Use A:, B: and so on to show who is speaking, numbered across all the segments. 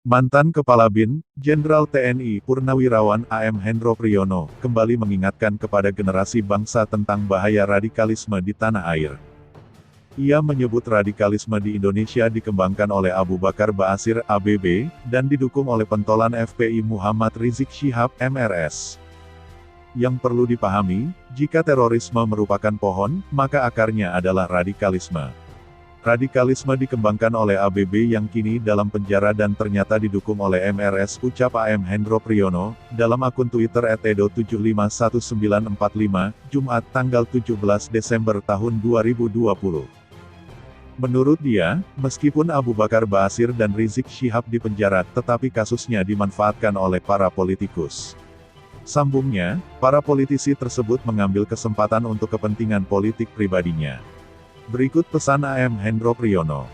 A: Mantan Kepala BIN, Jenderal TNI Purnawirawan AM Hendro Priyono, kembali mengingatkan kepada generasi bangsa tentang bahaya radikalisme di tanah air. Ia menyebut radikalisme di Indonesia dikembangkan oleh Abu Bakar Ba'asyir (ABB), dan didukung oleh pentolan FPI Muhammad Rizik Syihab (MRS). Yang perlu dipahami, jika terorisme merupakan pohon, maka akarnya adalah radikalisme. Radikalisme dikembangkan oleh ABB yang kini dalam penjara dan ternyata didukung oleh MRS, ucap AM Hendro Priyono, dalam akun Twitter @edo751945, Jumat tanggal 17 Desember tahun 2020. Menurut dia, meskipun Abu Bakar Ba'asyir dan Rizik Syihab dipenjara, tetapi kasusnya dimanfaatkan oleh para politikus. Sambungnya, para politisi tersebut mengambil kesempatan untuk kepentingan politik pribadinya. Berikut pesan AM Hendro Priyono.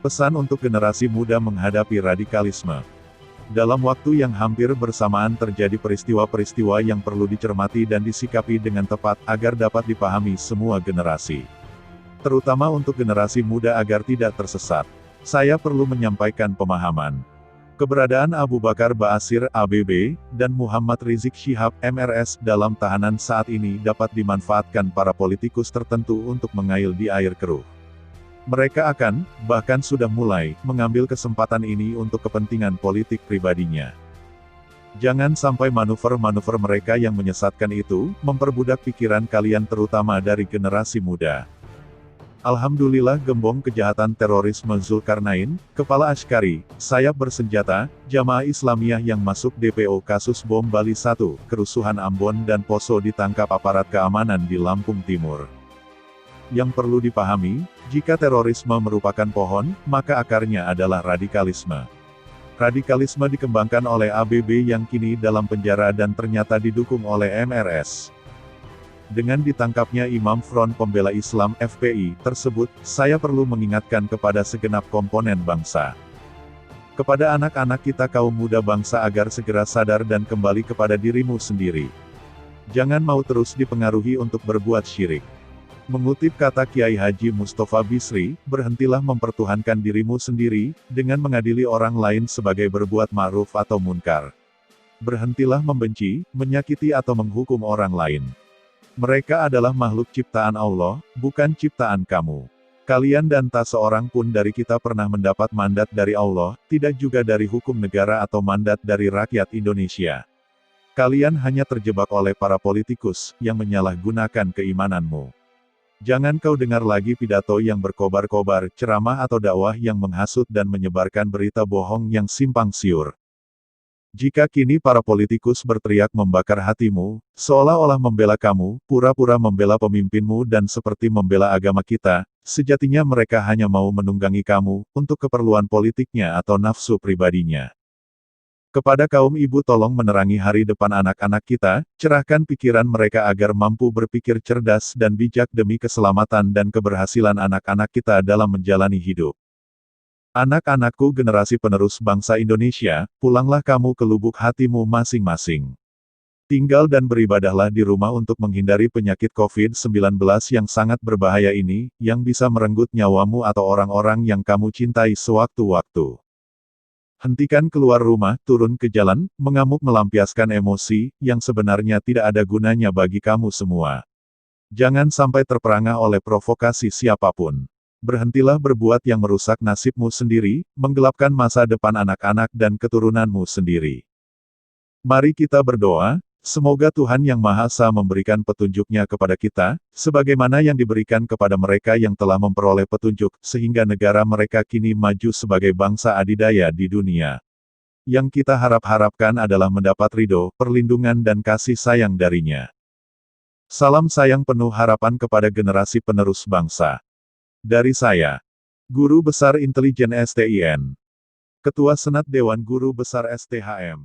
A: Pesan untuk generasi muda menghadapi radikalisme. Dalam waktu yang hampir bersamaan terjadi peristiwa-peristiwa yang perlu dicermati dan disikapi dengan tepat agar dapat dipahami semua generasi. Terutama untuk generasi muda agar tidak tersesat. Saya perlu menyampaikan pemahaman. Keberadaan Abu Bakar Ba'asyir (ABB) dan Muhammad Rizik Syihab (MRS) dalam tahanan saat ini dapat dimanfaatkan para politikus tertentu untuk mengail di air keruh. Mereka akan, bahkan sudah mulai, mengambil kesempatan ini untuk kepentingan politik pribadinya. Jangan sampai manuver-manuver mereka yang menyesatkan itu, memperbudak pikiran kalian terutama dari generasi muda. Alhamdulillah gembong kejahatan terorisme Zulkarnain, kepala Askari, sayap bersenjata, Jamaah Islamiyah yang masuk DPO kasus bom Bali 1, kerusuhan Ambon dan Poso ditangkap aparat keamanan di Lampung Timur. Yang perlu dipahami, jika terorisme merupakan pohon, maka akarnya adalah radikalisme. Radikalisme dikembangkan oleh ABB yang kini dalam penjara dan ternyata didukung oleh MRS. Dengan ditangkapnya Imam Front Pembela Islam (FPI) tersebut, saya perlu mengingatkan kepada segenap komponen bangsa. Kepada anak-anak kita kaum muda bangsa agar segera sadar dan kembali kepada dirimu sendiri. Jangan mau terus dipengaruhi untuk berbuat syirik. Mengutip kata Kiai Haji Mustafa Bisri, berhentilah mempertuhankan dirimu sendiri, dengan mengadili orang lain sebagai berbuat ma'ruf atau munkar. Berhentilah membenci, menyakiti atau menghukum orang lain. Mereka adalah makhluk ciptaan Allah, bukan ciptaan kamu. Kalian dan tak seorang pun dari kita pernah mendapat mandat dari Allah, tidak juga dari hukum negara atau mandat dari rakyat Indonesia. Kalian hanya terjebak oleh para politikus, yang menyalahgunakan keimananmu. Jangan kau dengar lagi pidato yang berkobar-kobar, ceramah atau dakwah yang menghasut dan menyebarkan berita bohong yang simpang siur. Jika kini para politikus berteriak membakar hatimu, seolah-olah membela kamu, pura-pura membela pemimpinmu dan seperti membela agama kita, sejatinya mereka hanya mau menunggangi kamu, untuk keperluan politiknya atau nafsu pribadinya. Kepada kaum ibu tolong menerangi hari depan anak-anak kita, cerahkan pikiran mereka agar mampu berpikir cerdas dan bijak demi keselamatan dan keberhasilan anak-anak kita dalam menjalani hidup. Anak-anakku generasi penerus bangsa Indonesia, pulanglah kamu ke lubuk hatimu masing-masing. Tinggal dan beribadahlah di rumah untuk menghindari penyakit COVID-19 yang sangat berbahaya ini, yang bisa merenggut nyawamu atau orang-orang yang kamu cintai sewaktu-waktu. Hentikan keluar rumah, turun ke jalan, mengamuk melampiaskan emosi, yang sebenarnya tidak ada gunanya bagi kamu semua. Jangan sampai terperangah oleh provokasi siapapun. Berhentilah berbuat yang merusak nasibmu sendiri, menggelapkan masa depan anak-anak dan keturunanmu sendiri. Mari kita berdoa, semoga Tuhan Yang Maha Esa memberikan petunjuk-Nya kepada kita, sebagaimana yang diberikan kepada mereka yang telah memperoleh petunjuk, sehingga negara mereka kini maju sebagai bangsa adidaya di dunia. Yang kita harap-harapkan adalah mendapat ridho, perlindungan dan kasih sayang dari-Nya. Salam sayang penuh harapan kepada generasi penerus bangsa. Dari saya, Guru Besar Intelijen STIN, Ketua Senat Dewan Guru Besar STHM.